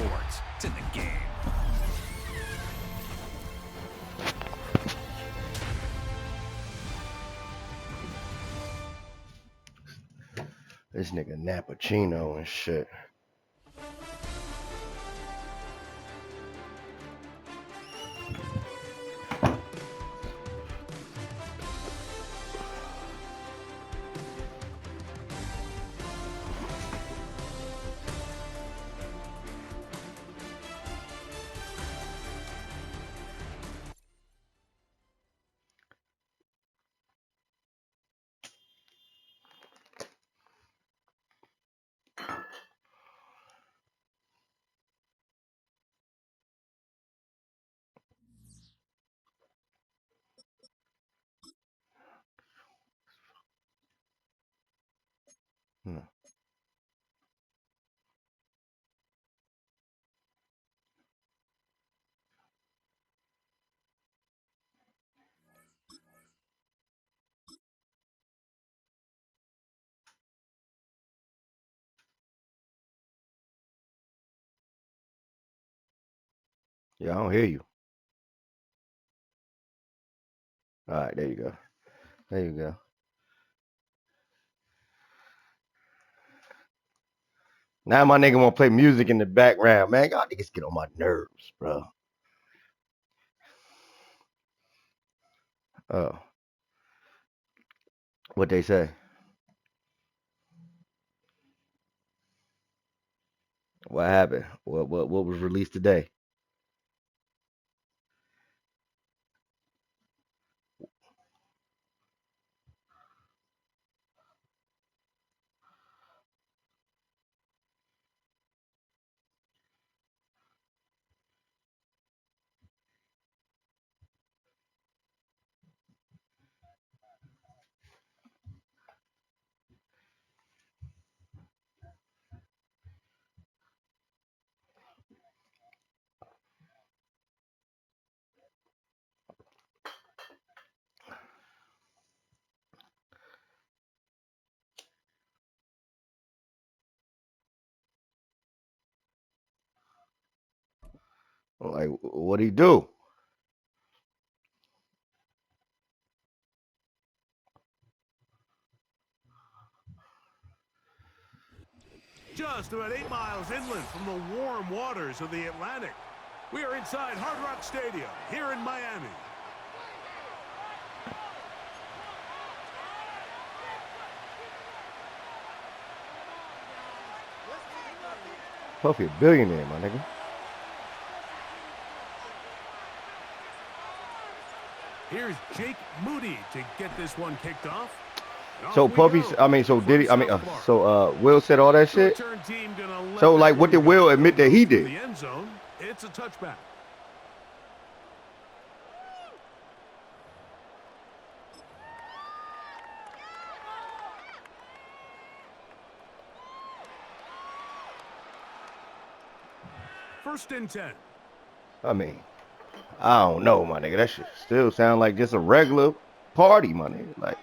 sports. It's in the game. This nigga Nappuccino and shit. Yeah, I don't hear you. All right, there you go. There you go. Now my nigga want to play music in the background, man. Y'all niggas get on my nerves, bro. Oh, what they say? What happened? What was released today? Like, what'd he do? Just about 8 miles inland from the warm waters of the Atlantic. We are inside Hard Rock Stadium here in Miami. Puffy a billionaire, my nigga. Here's Jake Moody to get this one kicked off. So Puffy, so did he? So Will said all that shit. So like, what did Will admit that he did? It's a touchback. First and 10. I mean, I don't know, my nigga. That shit still sound like just a regular party, my nigga. Like,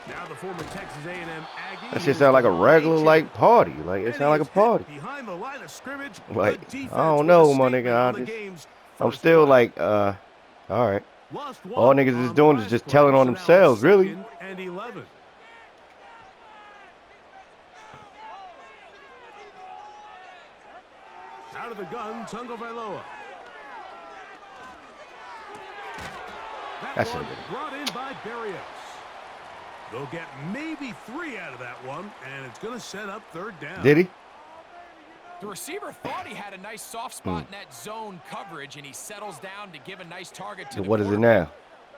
now the former Texas A&M Aggie, that shit sound like a regular like party. Like, it sound like a party. Behind the line of scrimmage, like, I don't know, my nigga. I'm still like, all right. All niggas is doing is just telling on themselves, really. And 11. Out of the gun, Tagovailoa. That one brought in by Barrios. They'll get maybe 3 out of that one, and it's going to set up third down. Did he? The receiver thought he had a nice soft spot in that zone coverage, and he settles down to give a nice target to the What is it now?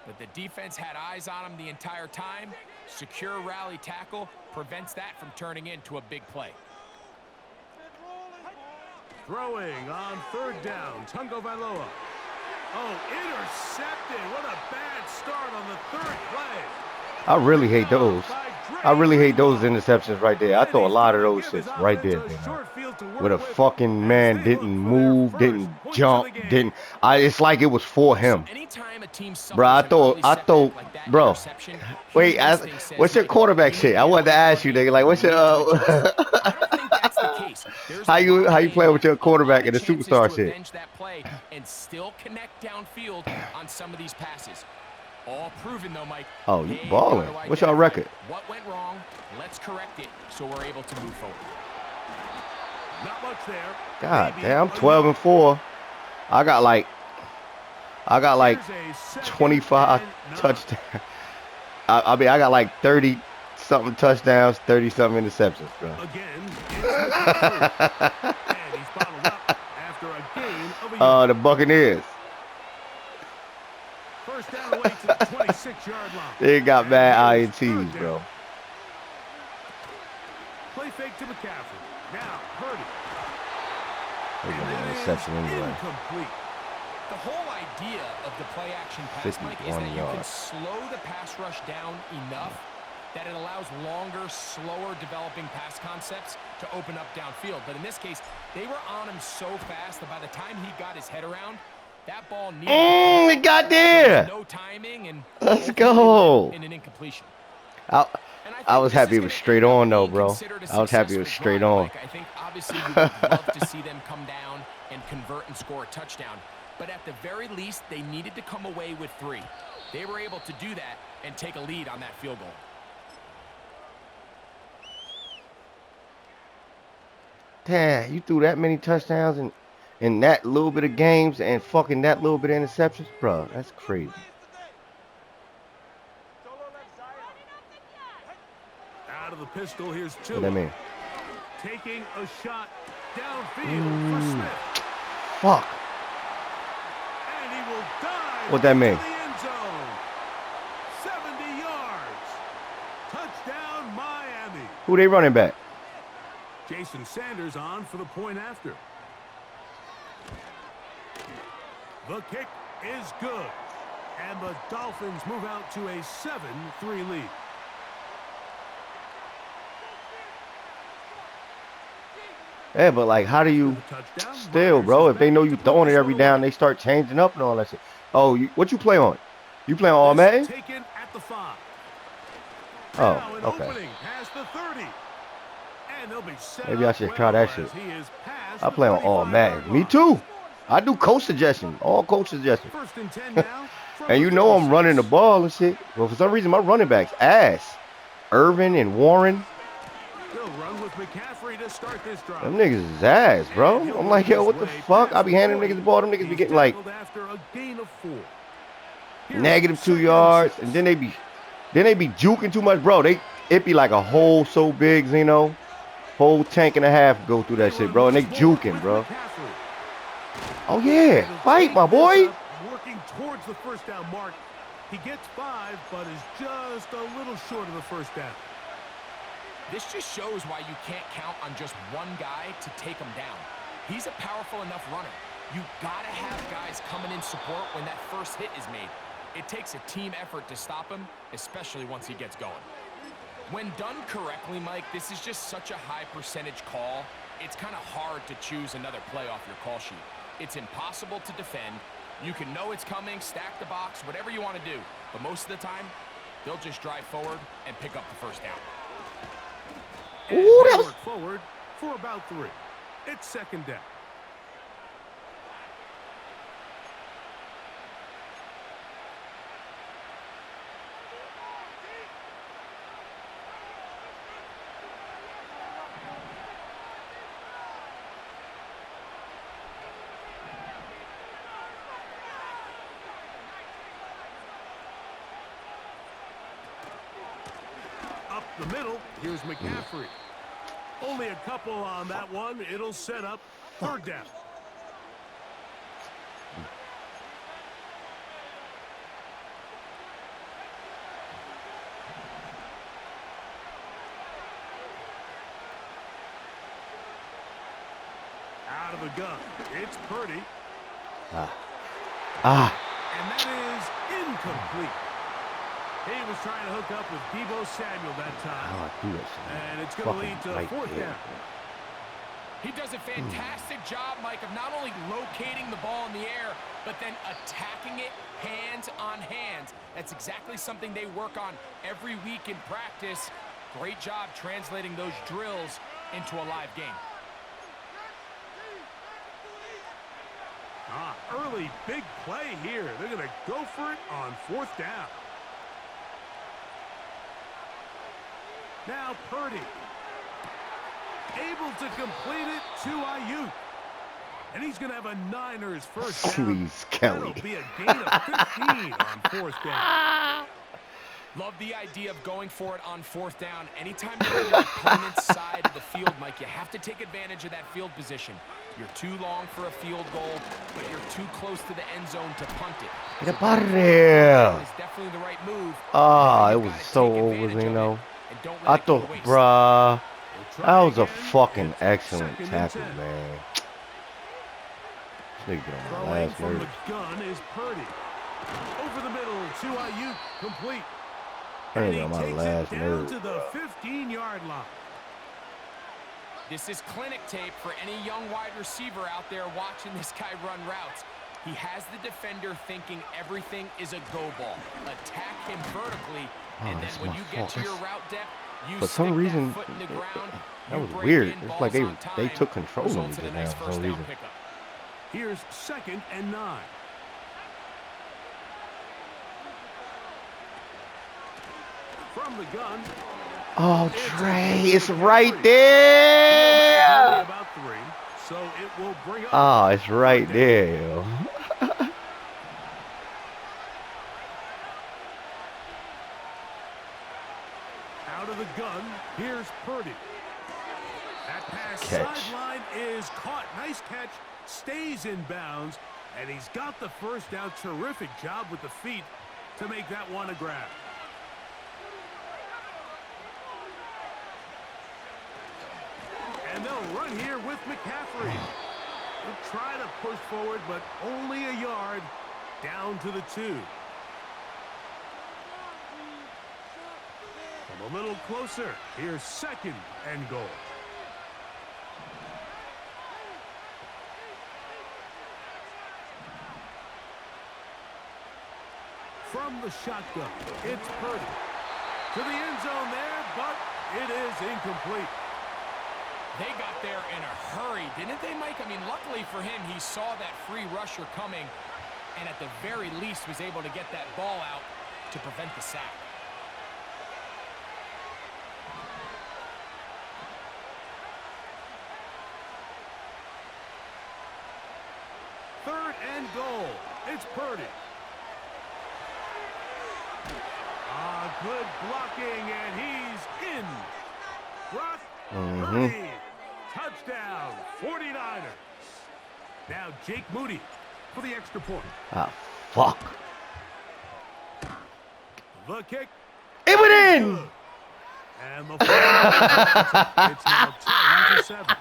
But the defense had eyes on him the entire time. Secure rally tackle prevents that from turning into a big play. Throwing on third down, Tagovailoa. Oh, intercepted. What a bad start on the third play. I really hate those. I really hate those interceptions right there. I throw a lot of those shits right there, man. Where the fucking man didn't move, didn't jump, didn't. It's like it was for him. Bro, I thought, bro. Wait, what's your quarterback shit? I wanted to ask you, nigga. Like, what's your? How you play with your quarterback and the superstar shit? Avenge that play and still connect downfield on some of these passes. All proven though, Mike. Oh, you balling. What's your record? What went wrong? Let's correct it so we're able to move forward. Not much there. God damn, I'm 12-4. I got like 25 touchdowns. I mean, I got like 30-something touchdowns, 30-something interceptions, bro. Again, and he's bottled up after a gain of a yard. The Buccaneers. First down away to the 26-yard line. They got bad INTs, bro. Play fake to McCaffrey. Now, Purdy. They're And gonna that interception is anyway. incomplete. The whole idea of the play action pass, Mike, is that 51 you can yards. slow the pass rush down enough that it allows longer, slower developing pass concepts to open up downfield. But in this case, they were on him so fast that by the time he got his head around, that ball needed It got there. no timing and Let's go. in an incompletion. I was happy it was straight on though, bro. I was happy it was straight on. I think obviously you would love to see them come down and convert and score a touchdown. But at the very least, they needed to come away with 3. They were able to do that and take a lead on that field goal. Damn, you threw that many touchdowns in that little bit of games and fucking that little bit of interceptions, bro. That's crazy. Out of the pistol, here's two. What that mean? Taking a shot downfield for Smith. Fuck. And he will dive What that mean? into the end zone. 70 yards. Touchdown, Miami. Who they running back? Jason Sanders on for the point after. The kick is good. And the Dolphins move out to a 7-3 lead. Yeah, but like, how do you still, bro? If they know you throwing it every down, they start changing up and all that shit. Oh, what you play on? You play on all Madden? Taken at the 5. Oh, okay. Maybe I should try that shit. I play on all Madden. Me too. I do coach suggestions, all coach suggestions. And you know I'm running the ball and shit. Well, for some reason, my running backs ass. Irvin and Warren. Run with McCaffrey to start this drive. Them niggas is ass, bro. I'm like, yo, what the fuck? I be handing niggas the ball. Them niggas be getting like -2 yards, and then they be juking too much, bro. It be like a hole so big, Zeno, whole tank and a half go through that shit, bro, and they juking, bro. Oh yeah, fight, my boy. Working towards the first down mark. He gets 5, but is just a little short of the first down. This just shows why you can't count on just one guy to take him down. He's a powerful enough runner. You gotta have guys coming in support when that first hit is made. It takes a team effort to stop him, especially once he gets going. When done correctly, Mike, this is just such a high percentage call. It's kind of hard to choose another play off your call sheet. It's impossible to defend. You can know it's coming, stack the box, whatever you want to do. But most of the time, they'll just drive forward and pick up the first down. Ooh, that was forward for about 3. It's second down. Up the middle, here's McCaffrey. Only a couple on that one. It'll set up third down. Out of the gun. It's Purdy. And that is incomplete. He was trying to hook up with Deebo Samuel that time. And it's going to lead to a fourth down. He does a fantastic job, Mike, of not only locating the ball in the air, but then attacking it hands on hands. That's exactly something they work on every week in practice. Great job translating those drills into a live game. Early big play here. They're going to go for it on 4th down. Now Purdy. Able to complete it to Ayuk. And he's going to have a Niners first down. Please, Kelly. That'll be a gain of 15 on 4th down. Love the idea of going for it on 4th down. Anytime you're on your opponent's side of the field, Mike, you have to take advantage of that field position. You're too long for a field goal, but you're too close to the end zone to punt it. Get out of there. It's definitely the right move. It was so over, you know. I thought, bruh, that was a fucking excellent tackle, man. This nigga get on my last from nerve. the gun is Purdy. Over the middle to Ayuk, complete. That nigga on my last down nerve. to the 15-yard line. This is clinic tape for any young wide receiver out there watching this guy run routes. He has the defender thinking everything is a go ball. Attack him vertically, and then when you get to your route depth, you for some reason, foot in the ground, that was weird. It's like they took control of me just now for some reason. Here's 2nd and 9. From the gun. Oh, Trey, it's right there. About 3, so it will bring up. Oh, it's right there, yo. Out of the gun, here's Purdy. That pass sideline is caught. Nice catch, stays in bounds, and he's got the first down. Terrific job with the feet to make that one a grab. And they'll run here with McCaffrey. They'll try to push forward, but only a yard down to the 2. Come a little closer. Here's 2nd and goal. From the shotgun, it's Purdy. To the end zone there, but it is incomplete. They got there in a hurry, didn't they, Mike? I mean, luckily for him, he saw that free rusher coming, and at the very least was able to get that ball out to prevent the sack. Third and goal. It's Purdy. Good blocking, and he's in. Brock Purdy. Touchdown, 49ers. Now Jake Moody for the extra point. Ah, fuck. The kick. It went in. And the final it's now 10-7.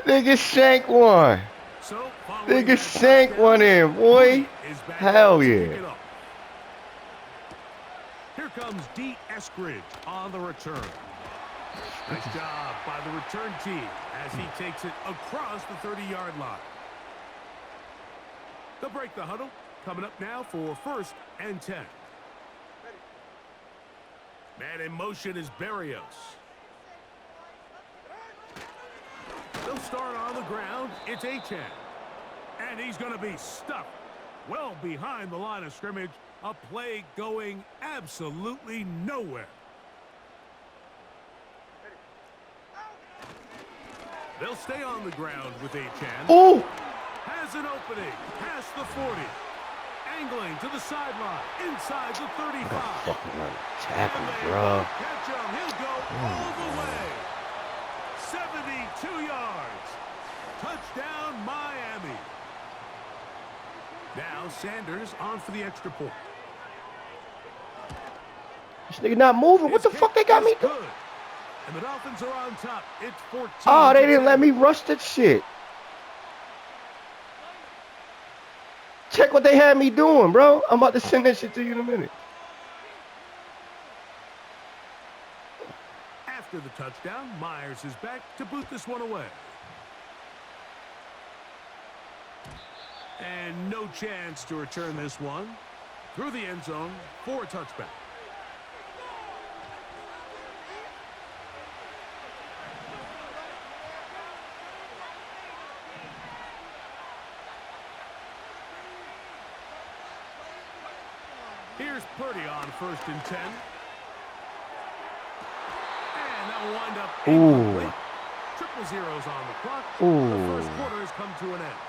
Nigga shank one. So, Nigga sank one in, boy. Hell yeah. Here comes D. Eskridge on the return. Nice job by the return team as he takes it across the 30-yard line. They'll break the huddle. Coming up now for 1st and 10. Man in motion is Berrios. They'll start on the ground. It's Achane. And he's going to be stuck well behind the line of scrimmage. A play going absolutely nowhere. They'll stay on the ground with Achane. Oh! Has an opening. Past the 40. Angling to the sideline. Inside the 35. Fucking tackle, bro. Catch him. He'll go all the way. 72 yards. Touchdown, Miami. Now Sanders on for the extra point. This nigga not moving. What the fuck they got me doing? And the Dolphins are on top. It's 14. Oh, they didn't let me rush that shit. Check what they had me doing, bro. I'm about to send that shit to you in a minute. After the touchdown, Myers is back to boot this one away. And no chance to return this one. Through the end zone for a touchback. Here's Purdy on 1st and 10. And that will wind up incomplete. Triple zeros on the clock. The first quarter has come to an end.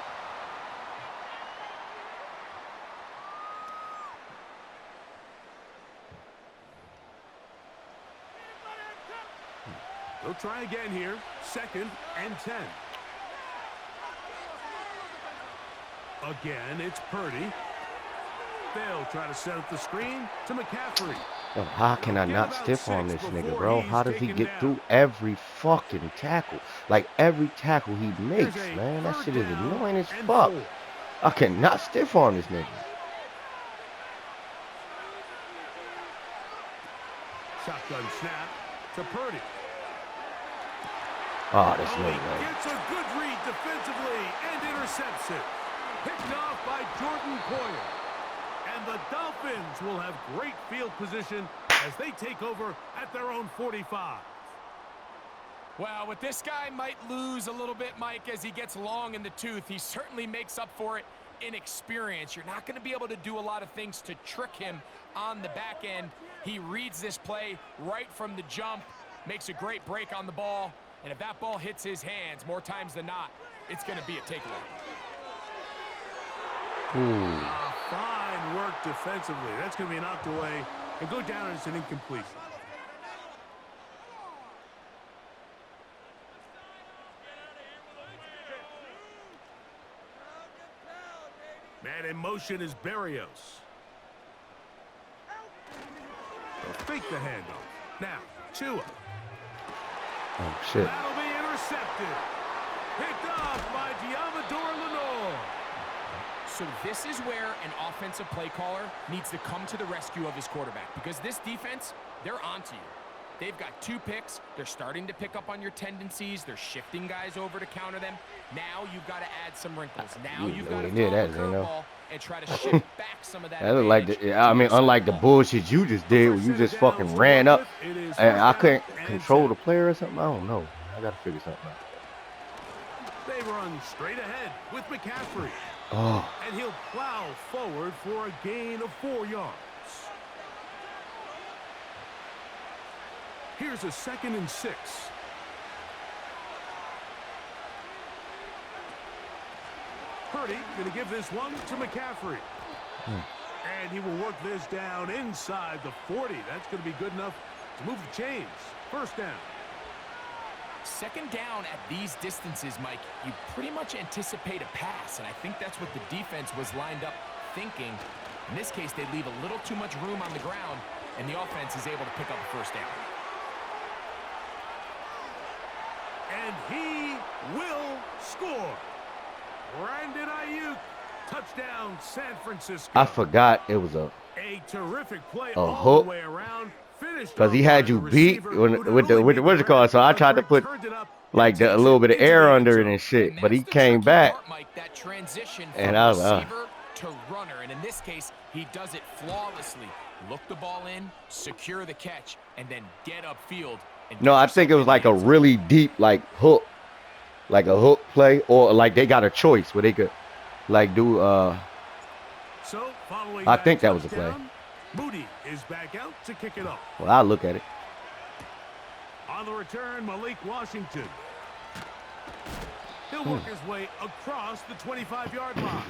They'll try again here. 2nd and 10. Again, it's Purdy. They'll try to set up the screen to McCaffrey. Yo, how can I not stiff arm this nigga, bro? How does he get through every fucking tackle? Like, every tackle he makes, man. That shit is annoying as fuck. I cannot stiff arm this nigga. Shotgun snap to Purdy. Oh, this nigga, man. Gets a good read defensively and intercepts it. Picked off by Jordan Poyer. And the Dolphins will have great field position as they take over at their own 45. Well, with this guy might lose a little bit, Mike, as he gets long in the tooth. He certainly makes up for it in experience. You're not going to be able to do a lot of things to trick him on the back end. He reads this play right from the jump, makes a great break on the ball, and if that ball hits his hands more times than not, it's going to be a takeaway. Fine work defensively. That's going to be knocked away and go down as an incompletion. Man in motion is Berrios. They'll fake the handoff. Now, Tua. Oh, shit. That'll be intercepted. Picked off by Diamador Lenore. So this is where an offensive play caller needs to come to the rescue of his quarterback, because this defense, they're onto you. They've got 2 picks. They're starting to pick up on your tendencies. They're shifting guys over to counter them. Now you've got to add some wrinkles. Now you've got to throw the curveball and try to shift back some of that. That look like unlike the bullshit you just did, where you just fucking ran up and I couldn't control the player or something. I don't know. I got to figure something out. They run straight ahead with McCaffrey. Oh. And he'll plow forward for a gain of 4 yards. Here's a 2nd and 6. Purdy going to give this one to McCaffrey. And he will work this down inside the 40. That's going to be good enough to move the chains. 1st down. 2nd down at these distances, Mike, you pretty much anticipate a pass, and I think that's what the defense was lined up thinking. In this case, they leave a little too much room on the ground, and the offense is able to pick up a 1st down. And he will score. Brandon Ayuk, touchdown San Francisco. I forgot it was a terrific play a all hook. the way around. Because he had you beat with the what's it called? So I tried to put like a little bit of air under it and shit. But he came back, that transition and I was receiver to runner, and in this case, he does it flawlessly. Look the ball in, secure the catch, and then get upfield. No, I think it was like a really deep like hook, like a hook play, or like they got a choice where they could like do. I think that was a play. Moody is back out to kick it off. Well, I'll look at it. On the return, Malik Washington. He'll work his way across the 25-yard line.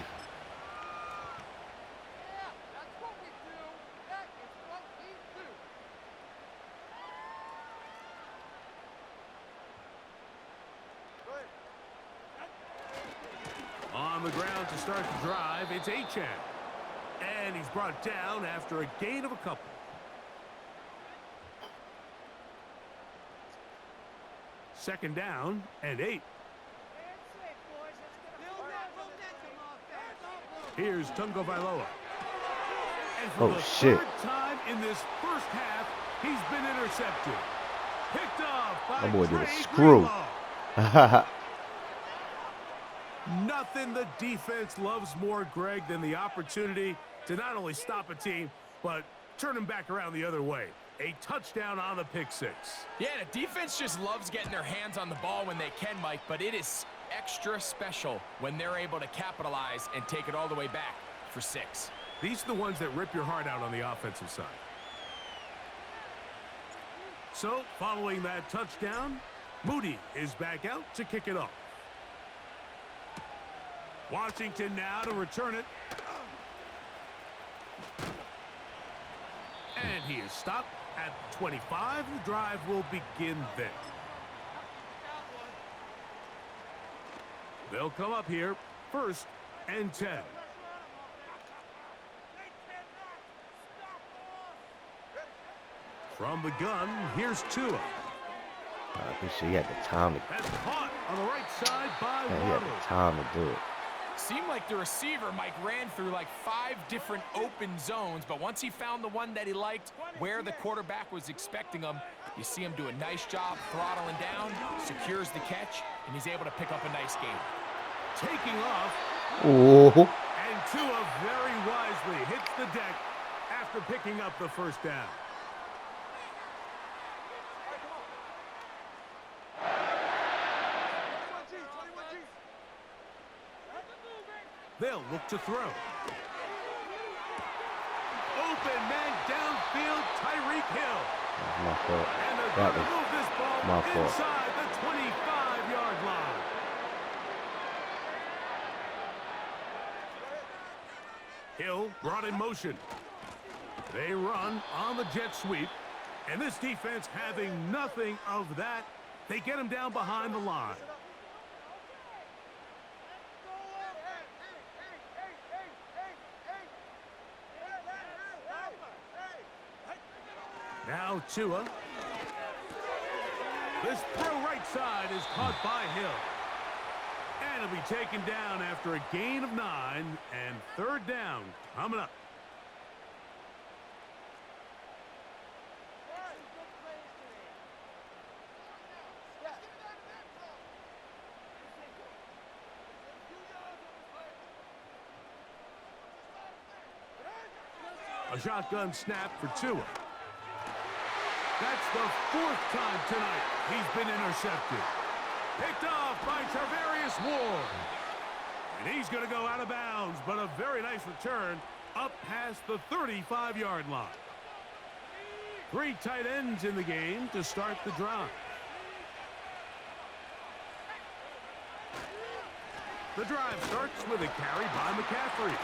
On the ground to start the drive, it's Achane. And he's brought down after a gain of a couple. Second down and 8. Here's Tungo Vailoa. And for the shit. 3rd time in this first half, he's been intercepted. Picked off by That boy did a Trey screw. Greenlaw. Nothing the defense loves more, Greg, than the opportunity to not only stop a team, but turn them back around the other way. A touchdown on the pick 6. Yeah, the defense just loves getting their hands on the ball when they can, Mike, but it is extra special when they're able to capitalize and take it all the way back for 6. These are the ones that rip your heart out on the offensive side. So, following that touchdown, Moody is back out to kick it off. Washington now to return it. And he is stopped at 25. The drive will begin there. They'll come up here, 1st and 10. From the gun, here's Tua. He had the time to. That's caught on the right side by Man, he had the time to do it. Seemed like the receiver, Mike, ran through like 5 different open zones, but once he found the one that he liked, where the quarterback was expecting him, you see him do a nice job throttling down, secures the catch, and he's able to pick up a nice game. Taking off. Oh. And Tua very wisely hits the deck after picking up the 1st down. They'll look to throw. Open man downfield, Tyreek Hill. That's my fault. And they're going to move this ball my fault. inside the 25-yard line. Hill brought in motion. They run on the jet sweep. And this defense having nothing of that, they get him down behind the line. Now Tua. This throw right side is caught by Hill. And it'll be taken down after a gain of 9 and 3rd down coming up. A shotgun snap for Tua. That's the 4th time tonight he's been intercepted. Picked off by Charvarius Ward. And he's going to go out of bounds, but a very nice return up past the 35-yard line. 3 tight ends in the game to start the drive. The drive starts with a carry by McCaffrey.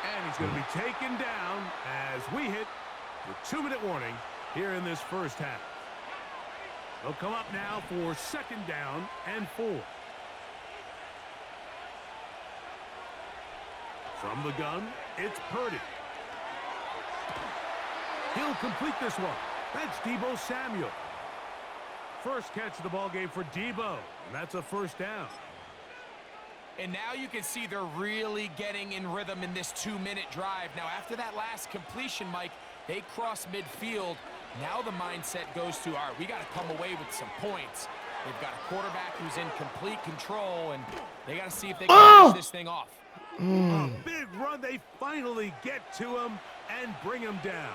And he's going to be taken down as we hit the 2-minute warning here in this 1st half. They'll come up now for 2nd down and 4. From the gun, it's Purdy. He'll complete this one. That's Deebo Samuel. First catch of the ball game for Deebo, and that's a 1st down. And now you can see they're really getting in rhythm in this 2-minute drive. Now, after that last completion, Mike, they cross midfield. Now the mindset goes to, all right, we got to come away with some points. They've got a quarterback who's in complete control, and they got to see if they can finish this thing off. A big run. They finally get to him and bring him down.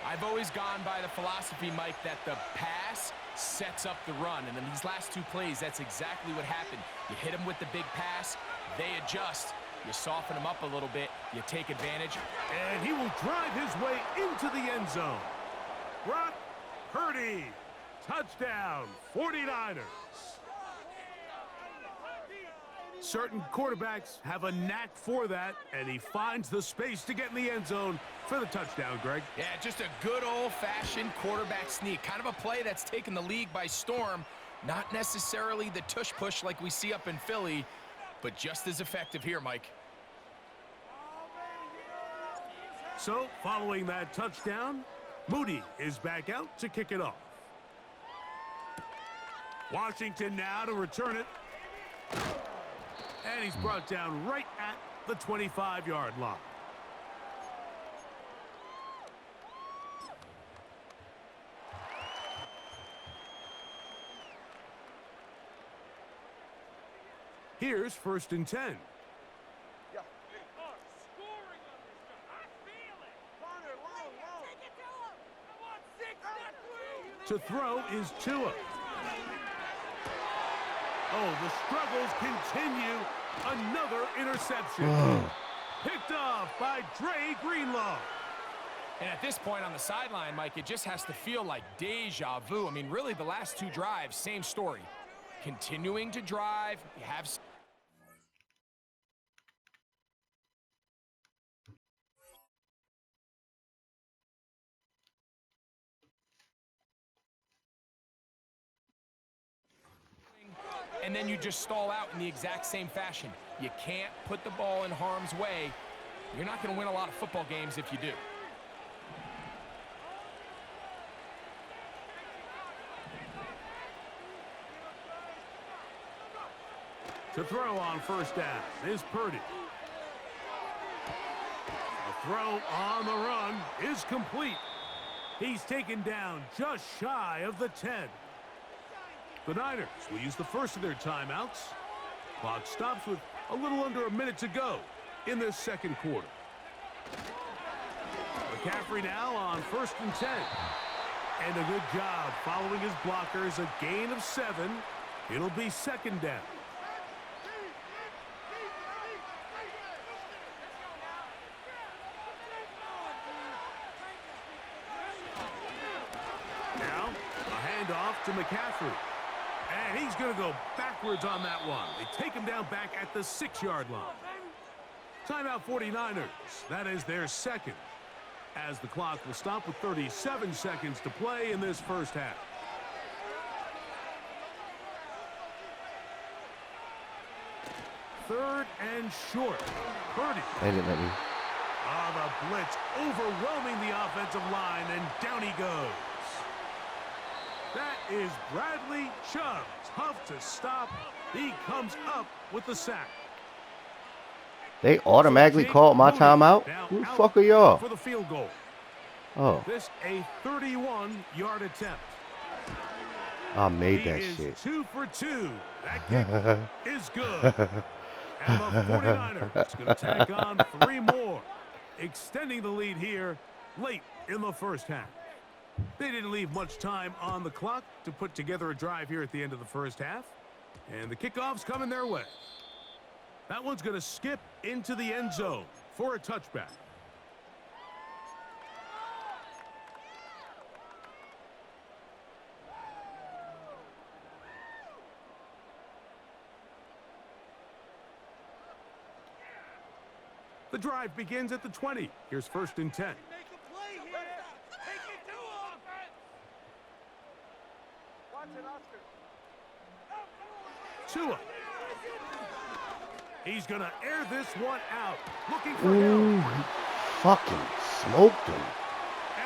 I've always gone by the philosophy, Mike, that the pass sets up the run. And in these last 2 plays, that's exactly what happened. You hit them with the big pass, they adjust. You soften them up a little bit, you take advantage. And he will drive his way into the end zone. Brock Purdy, touchdown, 49ers. Certain quarterbacks have a knack for that, and he finds the space to get in the end zone for the touchdown, Greg. Yeah, just a good old-fashioned quarterback sneak. Kind of a play that's taken the league by storm. Not necessarily the tush-push like we see up in Philly, but just as effective here, Mike. So, following that touchdown, Moody is back out to kick it off. Washington now to return it. And he's brought down right at the 25-yard line. Here's 1st and 10. To throw is Tua. Oh, the struggles continue. Another interception. Picked off by Dre Greenlaw. And at this point on the sideline, Mike, it just has to feel like deja vu. I mean, really, the last two drives, same story. Continuing to drive, you have... and then you just stall out in the exact same fashion. You can't put the ball in harm's way. You're not going to win a lot of football games if you do. To throw on first down is Purdy. The throw on the run is complete. He's taken down just shy of the 10. The Niners will use the first of their timeouts. Clock stops with a little under a minute to go in this second quarter. McCaffrey now on 1st and 10. And a good job following his blockers, a gain of 7. It'll be 2nd down. Now, a handoff to McCaffrey. And he's going to go backwards on that one. They take him down back at the 6-yard line. Timeout 49ers. That is their second, as the clock will stop with 37 seconds to play in this first half. Third and short. Purdy. They didn't let me. The blitz overwhelming the offensive line, and down he goes. That is Bradley Chubb. Tough to stop. He comes up with the sack. They automatically called my timeout? Who the fuck are y'all? For the field goal. Oh. This a 31-yard attempt. I made that He shit. is 2 for 2. That kick is good. And the 49ers going to tack on 3 more, extending the lead here late in the first half. They didn't leave much time on the clock to put together a drive here at the end of the first half. And the kickoff's coming their way. That one's going to skip into the end zone for a touchback. The drive begins at the 20. Here's 1st and 10. Tua. He's going to air this one out. Looking for Ooh, help. he fucking smoked him.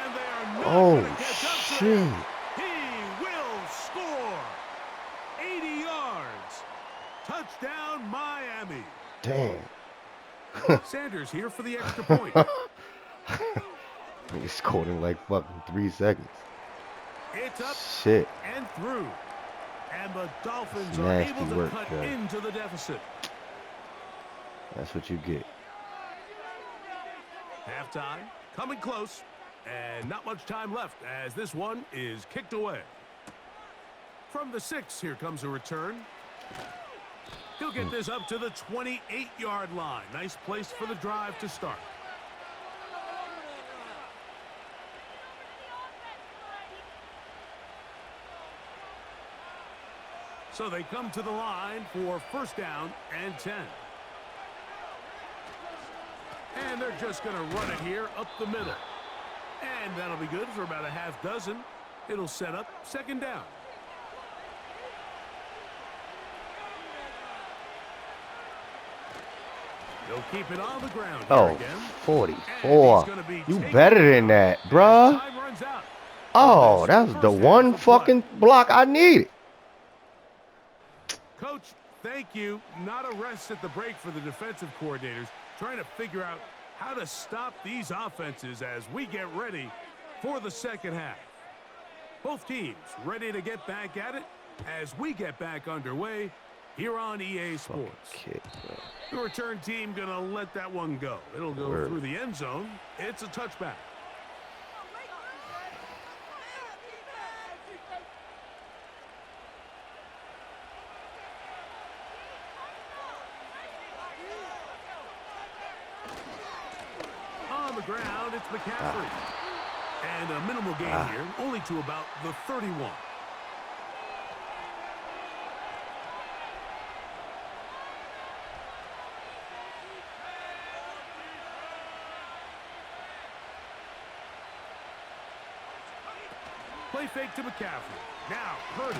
And they are not Oh, gonna catch up to shit. him. He will score. 80 yards. Touchdown, Miami. Damn. Sanders here for the extra point. He scored in like fucking 3 seconds. It's up Shit. and through. And the Dolphins are Nasty able to work, cut Joe. into the deficit. That's what you get. Halftime coming close. And not much time left as this one is kicked away. From the 6, here comes a return. He'll get this up to the 28-yard line. Nice place for the drive to start. So they come to the line for 1st down and 10. And they're just going to run it here up the middle. And that'll be good for about a half dozen. It'll set up 2nd down. They'll keep it on the ground here Oh, again. 44. You better than that, bruh. Time runs out. Oh, that was the one fucking block I needed. Coach, thank you. Not a rest at the break for the defensive coordinators, trying to figure out how to stop these offenses as we get ready for the second half. Both teams ready to get back at it as we get back underway here on EA Sports. Kick, bro. The return team going to let that one go. It'll go through the end zone. It's a touchback. the ground. It's McCaffrey. And a minimal gain here, only to about the 31. Play fake to McCaffrey. Now, Purdy.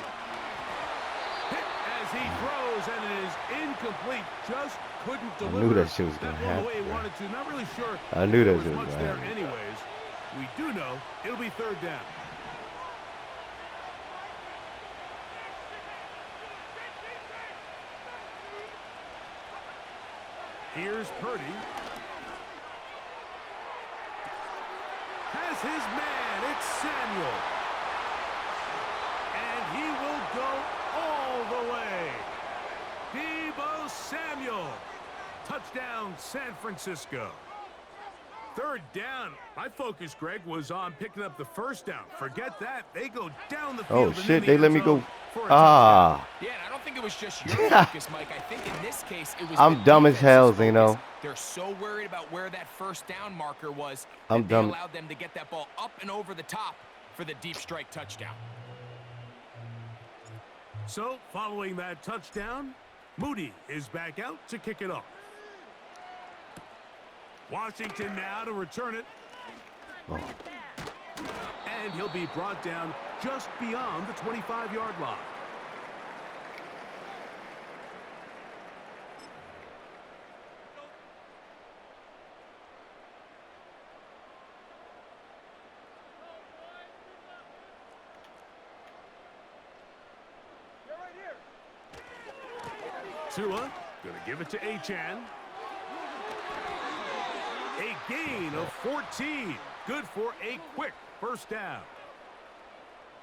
Hit as he throws, and it is incomplete. Just couldn't deliver. I knew that shit was going to happen. The way he wanted to. Not really sure. I knew that shit was much going to there happen. anyways. We do know it'll be third down. Here's Purdy. Has his man. It's Samuel. And he will go all the way. Deebo Samuel. Touchdown, San Francisco. Third down. My focus, Greg, was on picking up the first down. Forget that. They go down the field. Oh, shit. They let me go. Yeah, I don't think it was just your focus, Mike. I think in this case, it was I'm dumb as hell, Zeno. They're so worried about where that first down marker was I'm that dumb. they allowed them to get that ball up and over the top for the deep strike touchdown. So, following that touchdown, Moody is back out to kick it off. Washington now to return it. Oh. And he'll be brought down just beyond the 25-yard line. Tua going to give it to Achane. A gain of 14. Good for a quick first down.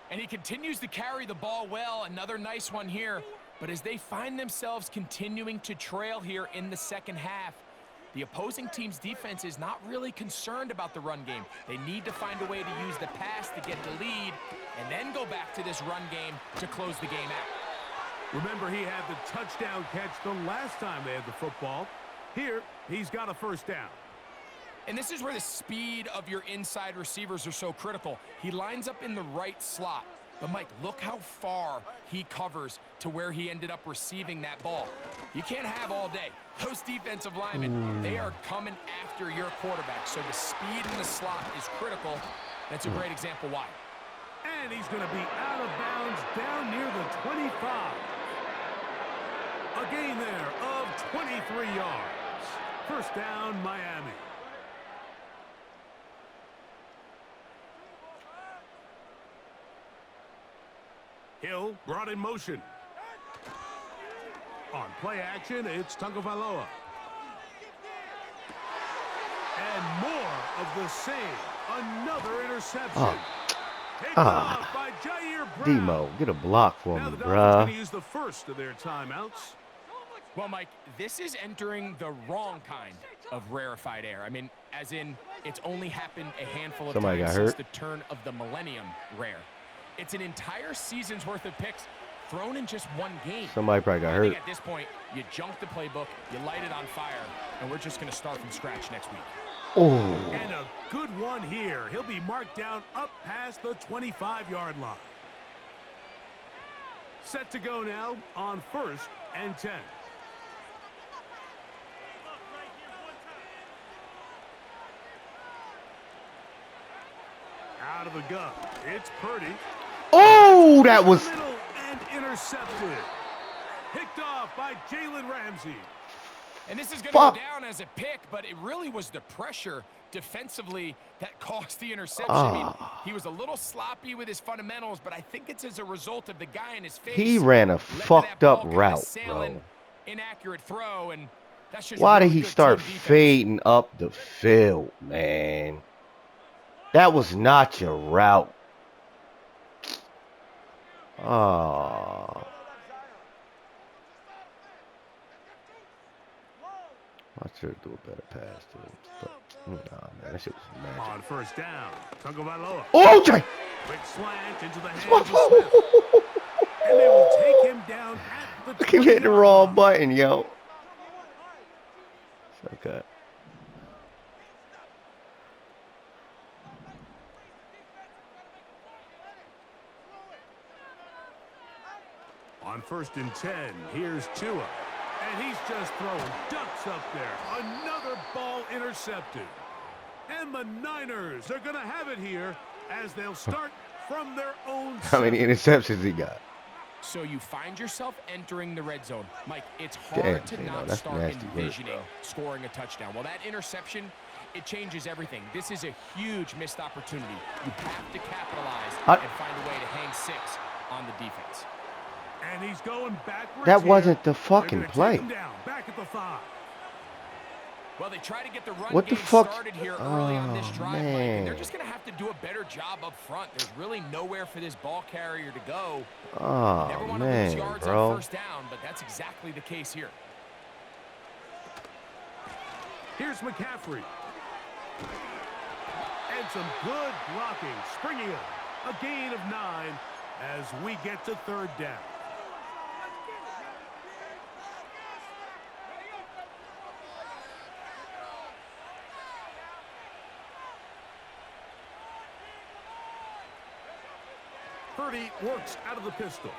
And he continues to carry the ball well. Another nice one here. But as they find themselves continuing to trail here in the second half, the opposing team's defense is not really concerned about the run game. They need to find a way to use the pass to get the lead and then go back to this run game to close the game out. Remember, he had the touchdown catch the last time they had the football. Here, he's got a first down. And this is where the speed of your inside receivers are so critical. He lines up in the right slot. But, Mike, look how far he covers to where he ended up receiving that ball. You can't have all day. Those defensive linemen, they are coming after your quarterback. So the speed in the slot is critical. That's a great example why. And he's going to be out of bounds down near the 25. A gain there of 23 yards. First down, Miami. Hill brought in motion. On play action, it's Tagovailoa. And more of the same. Another interception. By Jair Brown. Demo, get a block for Now me, the bruh. going to use the first of their timeouts. Well, Mike, this is entering the wrong kind of rarefied air. I mean, as in, it's only happened a handful of Somebody times got since hurt. the turn of the millennium rare. It's an entire season's worth of picks thrown in just one game. Somebody probably got I hurt. think at this point, you junk the playbook, you light it on fire, and we're just going to start from scratch next week. Oh, And a good one here. He'll be marked down up past the 25-yard line. Set to go now on 1st and 10. Out of the gun. It's Purdy. oh, that was. Middle and intercepted. Picked off by Jalen Ramsey. And this is going to Fuck. go down as a pick, but it really was the pressure defensively that caused the interception. I mean, he was a little sloppy with his fundamentals, but I think it's as a result of the guy in his face. He ran a letting fucked that up ball kinda route, sail bro. in. Inaccurate throw, and that's just Why did really he good start team defense. fading up the field, man? That was not your route. Oh. I should do a better pass to him. But, nah, man, that shit was magic. On 1st down, Tagovailoa. Oh, Jay! Quick slant into the hands of Smith. And they will take him down at the I keep hitting the 20-yard wrong line. button, yo. It's okay. On 1st and 10, here's Tua. And he's just throwing ducks up there. Another ball intercepted. And the Niners are going to have it here as they'll start from their own How many interceptions he got? So you find yourself entering the red zone. Mike, it's hard to not start envisioning scoring a touchdown. Well, that interception, it changes everything. This is a huge missed opportunity. You have to capitalize and find a way to hang 6 on the defense. And he's going backwards. That wasn't the fucking play. Back at the 5. Well, they try to get the run game started here early on this drive, Mike, and they're just going to have to do a better job up front. There's really nowhere for this ball carrier to go. Oh, never want to lose yards on first down, but that's exactly the case here. Here's McCaffrey. And some good blocking, springing up. A gain of 9 as we get to 3rd down. Purdy works out of the pistol.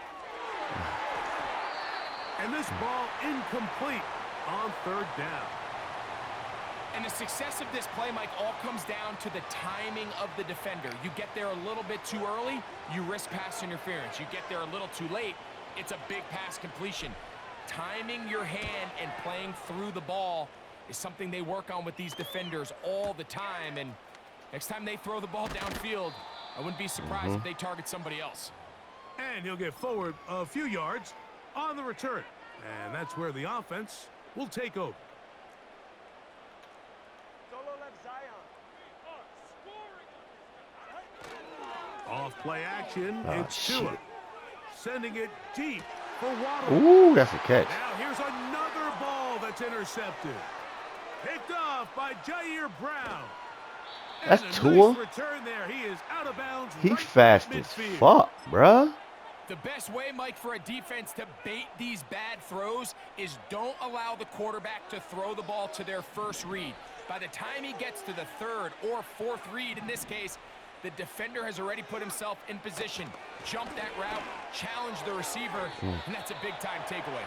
And this ball incomplete on 3rd down. And the success of this play, Mike, all comes down to the timing of the defender. You get there a little bit too early, you risk pass interference. You get there a little too late, it's a big pass completion. Timing your hand and playing through the ball is something they work on with these defenders all the time. And next time they throw the ball downfield, I wouldn't be surprised if they target somebody else. And he'll get forward a few yards on the return. And that's where the offense will take over. Off play action, it's Tua. Sending it deep for Waddle. Ooh, that's a catch. Now here's another ball that's intercepted. Picked off by Jair Brown. That's Tua. Nice return there. He is out of bounds. He fast as fuck, bruh. The best way, Mike, for a defense to bait these bad throws is don't allow the quarterback to throw the ball to their first read. By the time he gets to the 3rd or 4th read, in this case, the defender has already put himself in position, jump that route, challenge the receiver, and that's a big-time takeaway.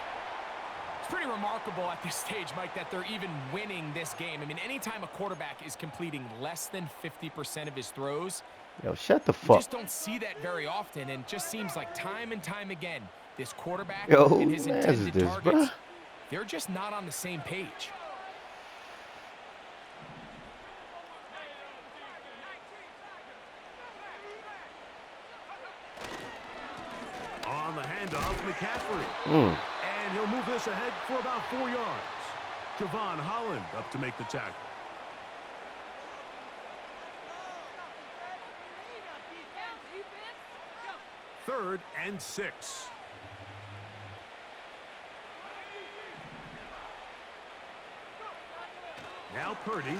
It's pretty remarkable at this stage, Mike, that they're even winning this game. I mean, anytime a quarterback is completing less than 50% of his throws, yo, shut the fuck. You just don't see that very often, and it just seems like time and time again, this quarterback and his intended targets, they're just not on the same page. On the handoff, McCaffrey. And he'll move this ahead for about 4 yards. Javon Holland up to make the tackle. Third and 6. Now Purdy.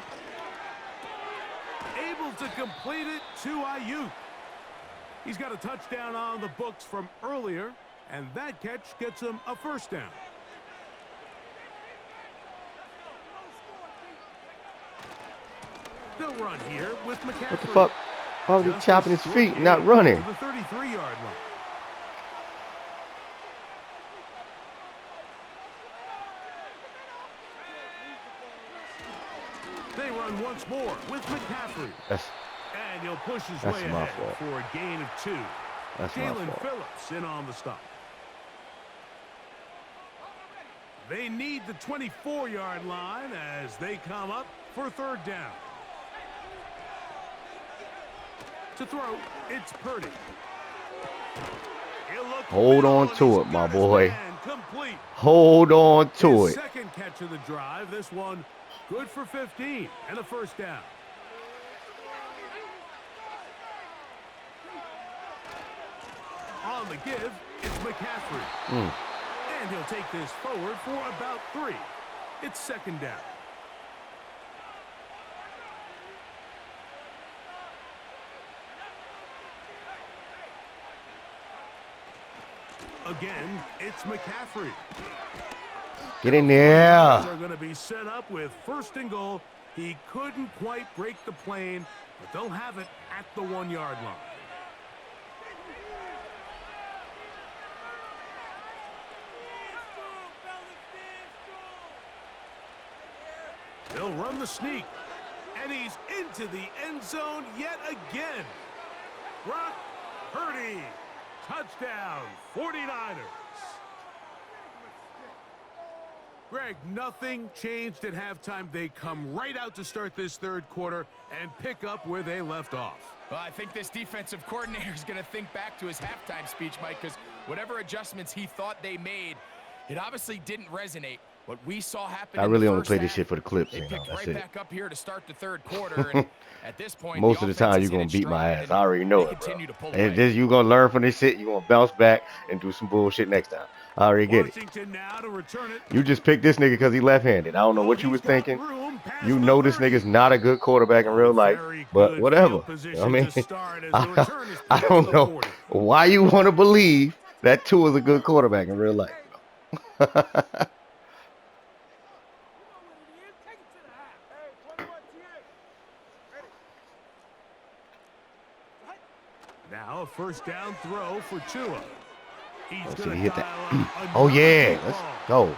Able to complete it to Ayuk. He's got a touchdown on the books from earlier, and that catch gets him a 1st down. They'll run here with McCaffrey. What the fuck? Why was he chopping his feet, not running? The 33-yard line. They run once more with McCaffrey. And he'll push his way ahead for a gain of 2. Jalen Phillips in on the stop. They need the 24-yard line as they come up for 3rd down. To throw, it's Purdy. Hold on to it, my boy. Hold on to it. Second catch of the drive. This one good for 15 and a 1st down. On the give, it's McCaffrey. And he'll take this forward for about 3. It's 2nd down. Again, it's McCaffrey. Get in there. They're going to be set up with 1st and goal. He couldn't quite break the plane, but they'll have it at the 1-yard line. He'll run the sneak. And he's into the end zone yet again. Brock Purdy. Touchdown, 49ers. Greg, nothing changed at halftime. They come right out to start this third quarter and pick up where they left off. Well, I think this defensive coordinator is going to think back to his halftime speech, Mike, because whatever adjustments he thought they made, it obviously didn't resonate. What we saw happen. I really only play this shit for the clips. They picked That's right it. back up here to start the third quarter. And at this point, most of the time you're gonna beat my ass. I already know it, bro. And this, you're gonna learn from this shit. You're gonna bounce back and do some bullshit next time. I already get it. You just picked this nigga because he left-handed. I don't know what you was thinking. You know this nigga's not a good quarterback in real life, but whatever. I mean, I don't know why you want to believe that Tua's a good quarterback in real life. Now a first down throw for Tua. He's gonna hit that. Oh yeah, let's go.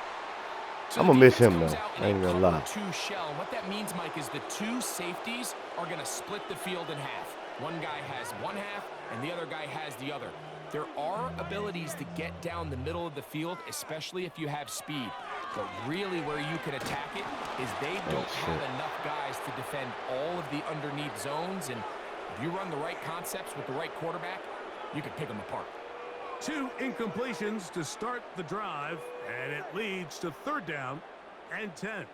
So I'm gonna miss him though. I ain't gonna lie. Shell. What that means, Mike, is the two safeties are gonna split the field in half. One guy has one half, and the other guy has the other. There are abilities to get down the middle of the field, especially if you have speed. But really where you can attack it is they don't have enough guys to defend all of the underneath zones, and if you run the right concepts with the right quarterback, you can pick them apart. 2 incompletions to start the drive, and it leads to third down and 10.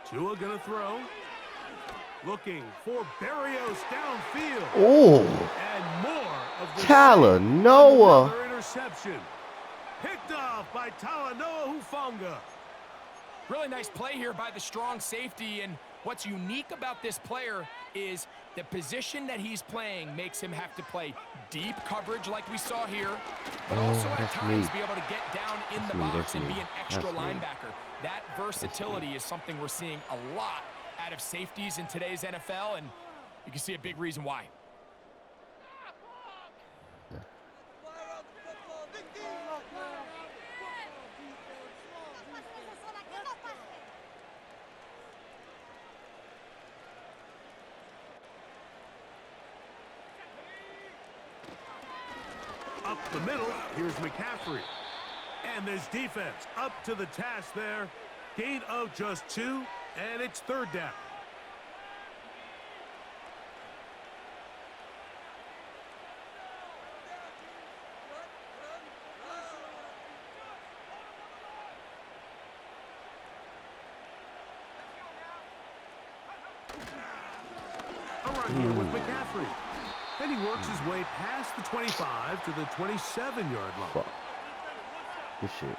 Tua gonna throw. Looking for Barrios downfield. Oh, and more of the Talanoa. Interception. Picked off by Talanoa Hufanga. Really nice play here by the strong safety, and what's unique about this player is the position that he's playing makes him have to play deep coverage like we saw here, but also at times be able to get down in the box and be an extra linebacker. That versatility is something we're seeing a lot out of safeties in today's NFL, and you can see a big reason why. Up the middle, here's McCaffrey. And this defense up to the task there. Gain of just 2, and it's third down. A run here with McCaffrey. And he works his way past the 25 to the 27-yard line. Fuck. Good shit.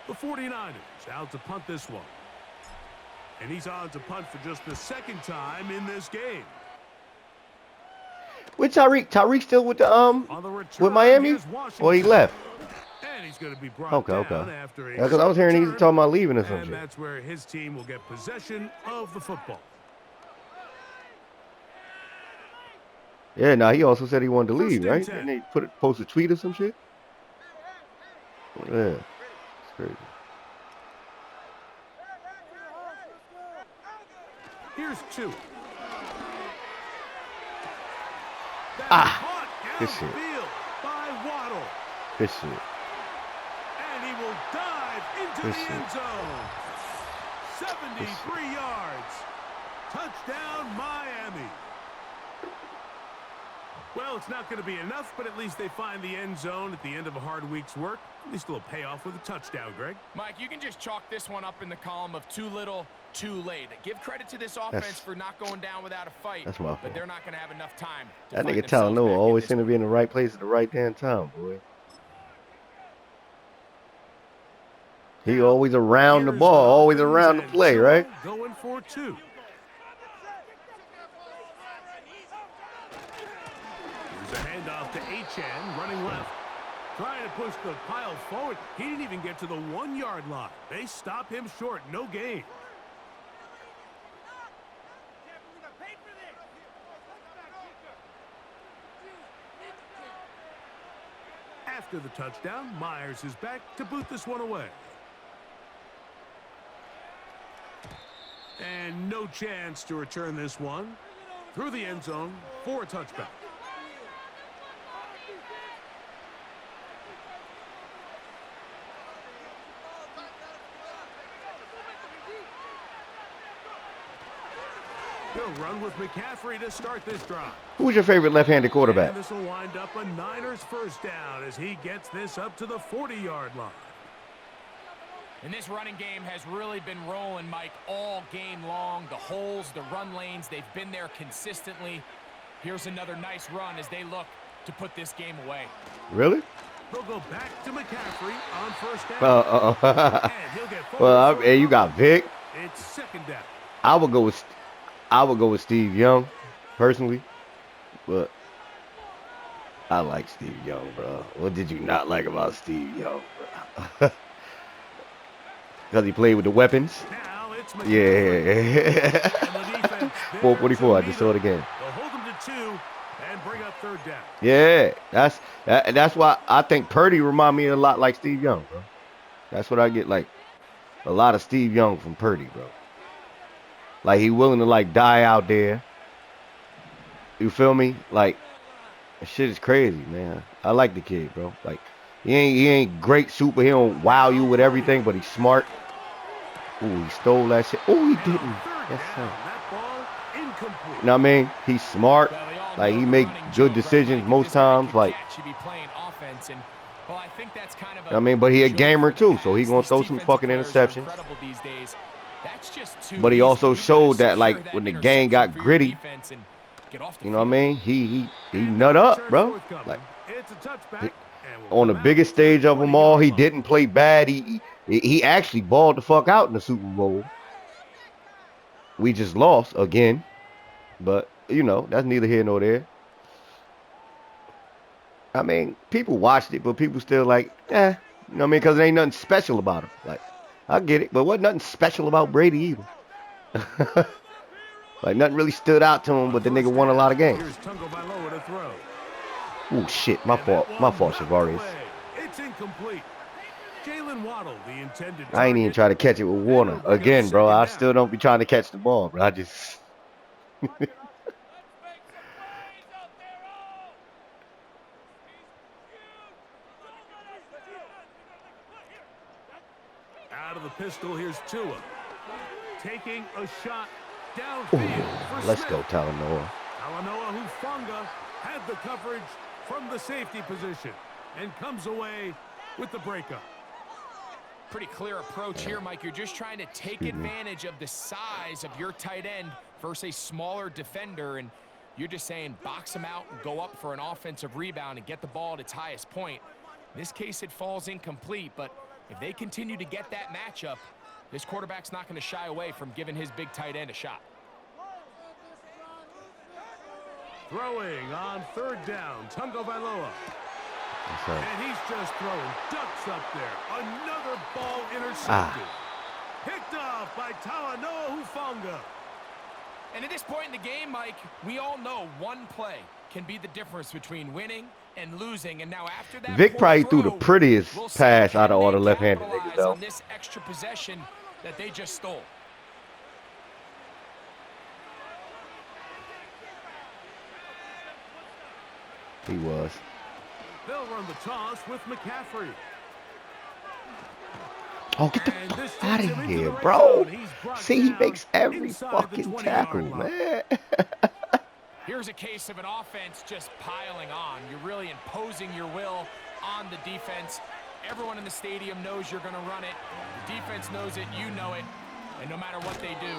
The 49ers out to punt this one. And he's on to punt for just the second time in this game. With Tyreek? Tyreek still with the with Miami? Or he left? And he's going to be brought down after a because I was hearing he's talking about leaving or something. And that's where his team will get possession of the football. Yeah, now he also said he wanted to leave, right? And they post a tweet or some shit. Yeah, it's crazy. Here's 2. Good shit. By Waddle. Good shit. And he will dive into the end zone. 73 yards. Touchdown, Miami. Well, it's not going to be enough, but at least they find the end zone at the end of a hard week's work. At least it'll pay off with a touchdown, Greg. Mike, you can just chalk this one up in the column of too little, too late. Give credit to this offense for not going down without a fight, that's my fault. But they're not going to have enough time. That nigga Talanoa always seem to be in the right place at the right damn time, boy. He always around the ball, always around the play, right? Going for 2. Here's a handoff to Achane, running left. Trying to push the pile forward. He didn't even get to the 1-yard line. They stop him short. No gain. After the touchdown, Myers is back to boot this one away. And no chance to return this one. Through the end zone for a touchback. He'll run with McCaffrey to start this drive. Who's your favorite left-handed quarterback? And this will wind up a Niners first down as he gets this up to the 40-yard line. And this running game has really been rolling, Mike, all game long. The holes, the run lanes, they've been there consistently. Here's another nice run as they look to put this game away. Really? They'll go back to McCaffrey on first down. And he'll get well, hey, you got Vic. It's second down. I would go with Steve Young, personally, but I like Steve Young, bro. What did you not like about Steve Young, bro? Because he played with the weapons. Yeah. 444. I just saw it again. They'll hold him to 2 and bring up third down. Yeah, that's why I think Purdy remind me a lot like Steve Young, bro. That's what I get, like a lot of Steve Young from Purdy, bro. Like he willing to like die out there. You feel me? Like that shit is crazy, man. I like the kid, bro. Like he ain't great super. He don't wow you with everything, but he's smart. Ooh, he stole that shit. Ooh, he didn't. Yes, sir. You know what I mean? He's smart. Like he make good decisions most times. Like, I mean, but he a gamer too, so he gonna throw some fucking interceptions. But he also showed that like when the game got gritty, you know what I mean? He nut up, bro. Like on the biggest stage of them all, he didn't play bad. He actually balled the fuck out in the Super Bowl. We just lost again, but you know that's neither here nor there. I mean, people watched it, but people still like, you know what I mean? Because there ain't nothing special about him. Like, I get it, but wasn't nothing special about Brady either. Like, nothing really stood out to him, but the nigga won a lot of games. Oh shit, my fault, Shavarius. It's incomplete. Jalen Waddle, the intended I ain't even try to catch it with Warner. Again, bro, I still don't be trying to catch the ball, bro. I just... Out of the pistol, here's Tua. Taking a shot downfield. Let's go, Talanoa. Talanoa Hufanga had the coverage from the safety position and comes away with the breakup. Pretty clear approach here, Mike. You're just trying to take advantage of the size of your tight end versus a smaller defender, and you're just saying box him out and go up for an offensive rebound and get the ball at its highest point. In this case, it falls incomplete, but if they continue to get that matchup, this quarterback's not going to shy away from giving his big tight end a shot. Throwing on third down, Tungo Vailoa. And he's just throwing ducks up there. Another ball intercepted. Picked off by Talanoa Hufanga. And at this point in the game, Mike, we all know one play can be the difference between winning and losing. And now after that, Vic probably threw the prettiest pass out of all the left-handed niggas, though. On this extra possession that they just stole. He was. They'll run the toss with McCaffrey. Oh, get the fuck out of here, bro. See, he makes every fucking tackle, man. Here's a case of an offense just piling on. You're really imposing your will on the defense. Everyone in the stadium knows you're going to run it. The defense knows it, you know it. And no matter what they do,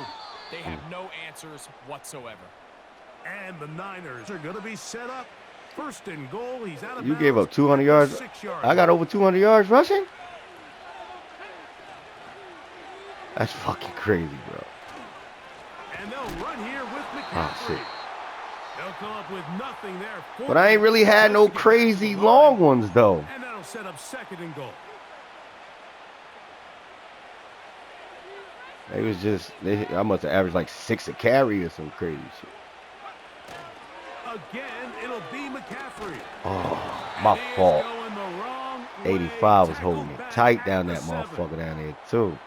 they have no answers whatsoever. And the Niners are going to be set up. First and goal, he's out of You gave up 200 yards. I got over 200 yards rushing? That's fucking crazy, bro. And they'll run here with McCaffrey. Oh, shit. They'll come up with nothing there. But I ain't really had no crazy long ones, though. And that'll set up second and goal. They was just, I must have averaged like 6 a carry or some crazy shit. Again, it'll be McCaffrey. Oh, my fault. 85 was holding it tight down that motherfucker down there, too.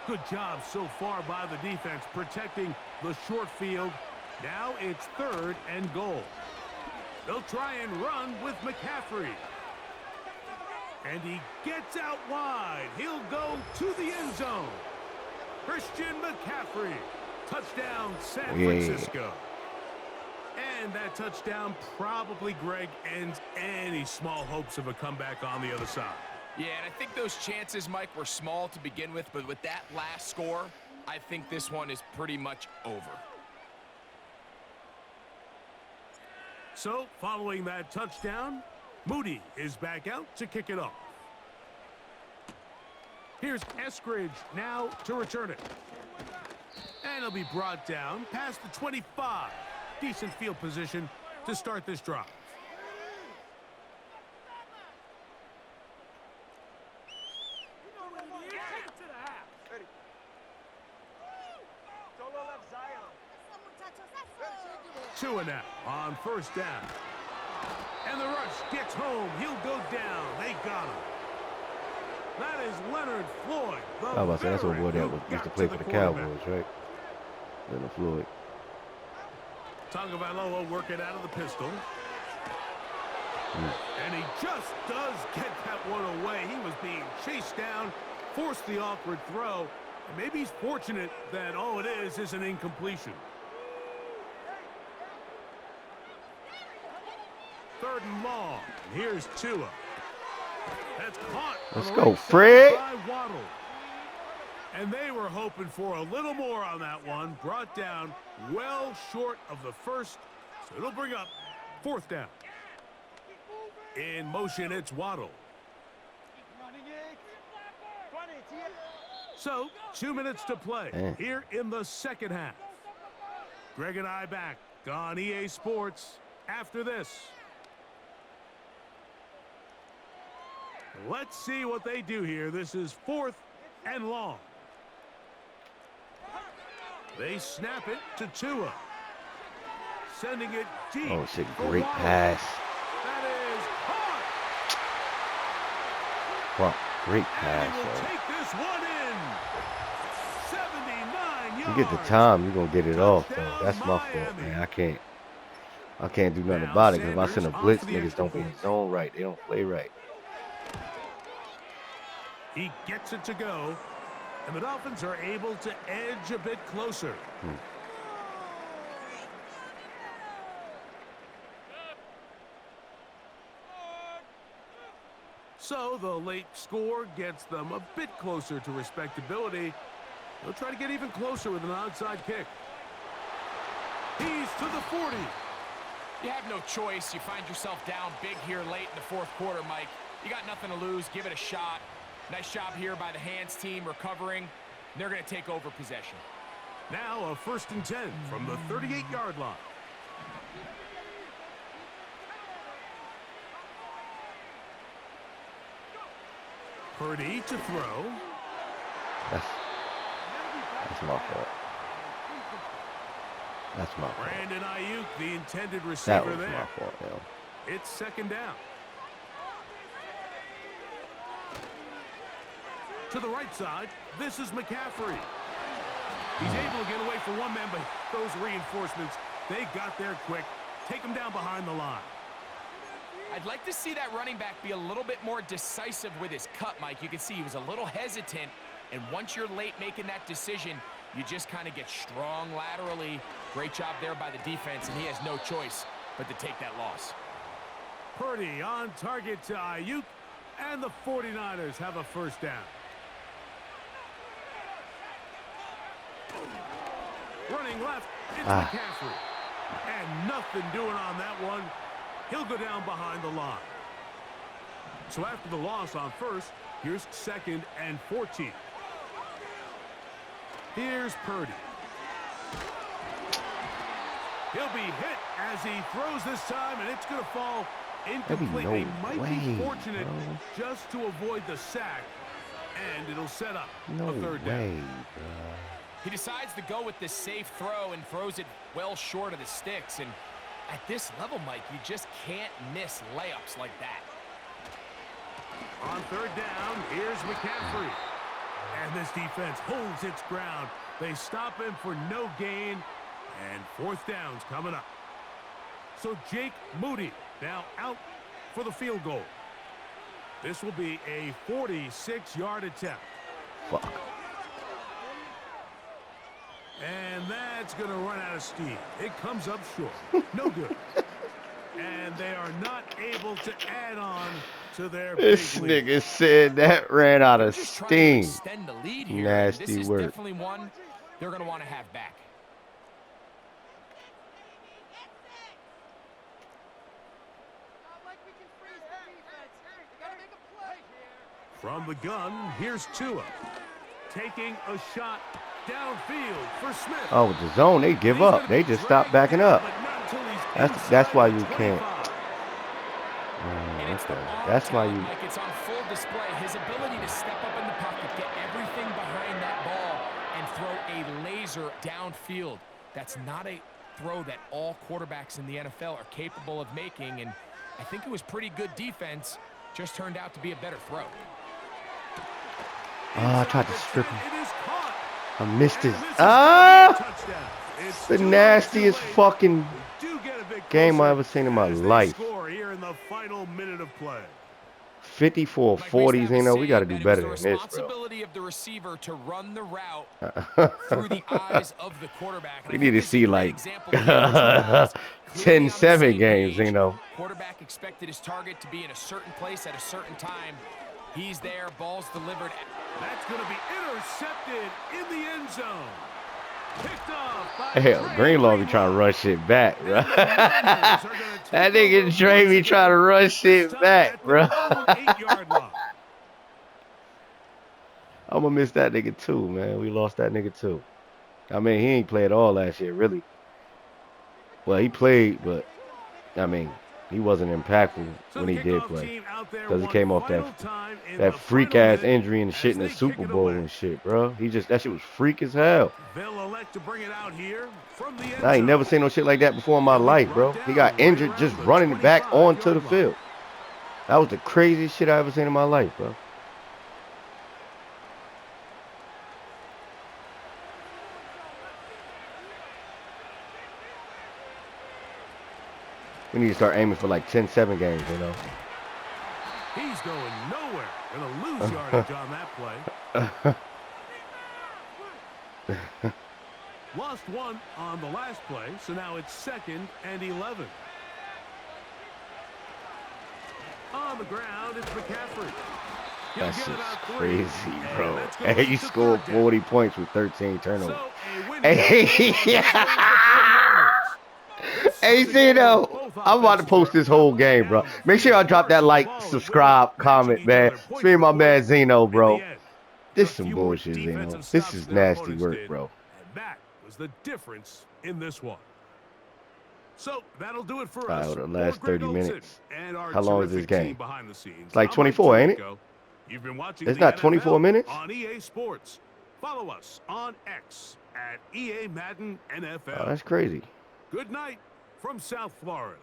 Good job so far by the defense protecting the short field. Now it's third and goal. They'll try and run with McCaffrey. And he gets out wide. He'll go to the end zone. Christian McCaffrey. Touchdown, San Francisco. And that touchdown probably, Greg, ends any small hopes of a comeback on the other side. Yeah, and I think those chances, Mike, were small to begin with, but with that last score, I think this one is pretty much over. So, following that touchdown, Moody is back out to kick it off. Here's Eskridge now to return it. And it'll be brought down past the 25. Decent field position to start this drive. Tua now on first down. And the rush gets home. He'll go down. They got him. That is Leonard Floyd. I was about to say, that's what boy that used to play for the Cowboys, right? Leonard Floyd. Tagovailoa working out of the pistol. And he just does get that one away. He was being chased down, forced the awkward throw. And maybe he's fortunate that all it is an incompletion. Third and long. Here's Tua. That's caught. Let's go, Fred. And they were hoping for a little more on that one. Brought down well short of the first. So it'll bring up fourth down. In motion, it's Waddle. So, 2 minutes to play here in the second half. Greg and I back on EA Sports after this. Let's see what they do here. This is fourth and long. They snap it to Tua. Sending it deep. Oh, it's a great pass. That is caught. Wow, great pass. And we'll take this one in. 79 yards. You get the time, you're going to get it off, though. That's my fault, man. I can't do nothing about it, because if I send a blitz, niggas don't be in zone right. They don't play right. He gets it to go, and the Dolphins are able to edge a bit closer. So the late score gets them a bit closer to respectability. They'll try to get even closer with an onside kick. He's to the 40. You have no choice. You find yourself down big here late in the fourth quarter, Mike. You got nothing to lose. Give it a shot. Nice job here by the hands team recovering. They're going to take over possession. Now a 1st and 10 from the 38-yard line. Purdy to throw. That's my fault. That's my fault. Brandon Ayuk, the intended receiver there. That was my fault, yeah. It's second down. To the right side, this is McCaffrey. He's able to get away from one man, but those reinforcements, they got there quick. Take him down behind the line. I'd like to see that running back be a little bit more decisive with his cut, Mike. You can see he was a little hesitant, and once you're late making that decision, you just kind of get strong laterally. Great job there by the defense, and he has no choice but to take that loss. Purdy on target to Ayuk, and the 49ers have a first down. Running left, it's McCaffrey. And nothing doing on that one. He'll go down behind the line. So after the loss on first, here's 2nd and 14. Here's Purdy. He'll be hit as he throws this time, and it's going to fall Incomplete. No they might way, be fortunate bro. just to avoid the sack, and it'll set up No a third way, down. bro. He decides to go with this safe throw and throws it well short of the sticks. And at this level, Mike, you just can't miss layups like that. On third down, here's McCaffrey. And this defense holds its ground. They stop him for no gain, and fourth down's coming up. So Jake Moody now out for the field goal. This will be a 46-yard attempt. Fuck. And that's going to run out of steam. It comes up short. No good. And they are not able to add on to their This big lead. nigga said that ran out of Just trying to steam. extend the lead here. Nasty this is work. definitely one they're going to want to have back. From the gun, here's Tua. Taking a shot downfield for Smith. Oh, with the zone, they give up. They just stop backing up. That's why you can't. Okay. That's why you. Like it's on full display. His ability to step up in the pocket, get everything behind that ball, and throw a laser downfield. That's not a throw that all quarterbacks in the NFL are capable of making, and I think it was pretty good defense. Just turned out to be a better throw. Oh, I tried to strip him. It is caught. I missed his. Touchdown. It's The nastiest fucking do get a big game I closer ever seen in my as they life. score here in the final minute of play. 54-40s, you know, we got to do better than this, bro. Responsibility of the receiver to run the route through the eyes of the quarterback. We need to see like 10-7 games, you know. Quarterback expected his target to be in a certain place at a certain time. He's there, ball's delivered. That's going to be intercepted in the end zone. Picked off by Hell, Greenlaw be trying to rush shit back, bro. That nigga Dre be trying to rush shit back, bro. I'm gonna miss that nigga too, man. We lost that nigga too. I mean, he ain't played all last year, really. Well, he played, but I mean, he wasn't impactful when he did play, because he came off that freak ass injury and shit in the Super Bowl and shit, bro. That shit was freak as hell. I ain't never seen no shit like that before in my life, bro. He got injured just running it back onto the field. That was the craziest shit I ever seen in my life, bro. We need to start aiming for like 10-7 games, you know. He's going nowhere. Gonna lose yardage on that play. Lost one on the last play, so now it's 2nd and 11. On the ground, it's McCaffrey. That's just crazy, bro. Hey, he scored 40 points with 13 turnovers. Hey, Zeno, I'm about to post this whole game, bro. Make sure y'all drop that like, subscribe, comment, man. It's me and my man Zeno, bro. This is some bullshit, Zeno. This is nasty work, bro. And that was the difference in this one. So that'll do it for us. The last 30 minutes. How long is this game? It's like like 24, ain't it? You've been watching It's not 24 minutes? On EA Sports. Follow us on X at EA Madden NFL. Oh, that's crazy. Good night from South Florida.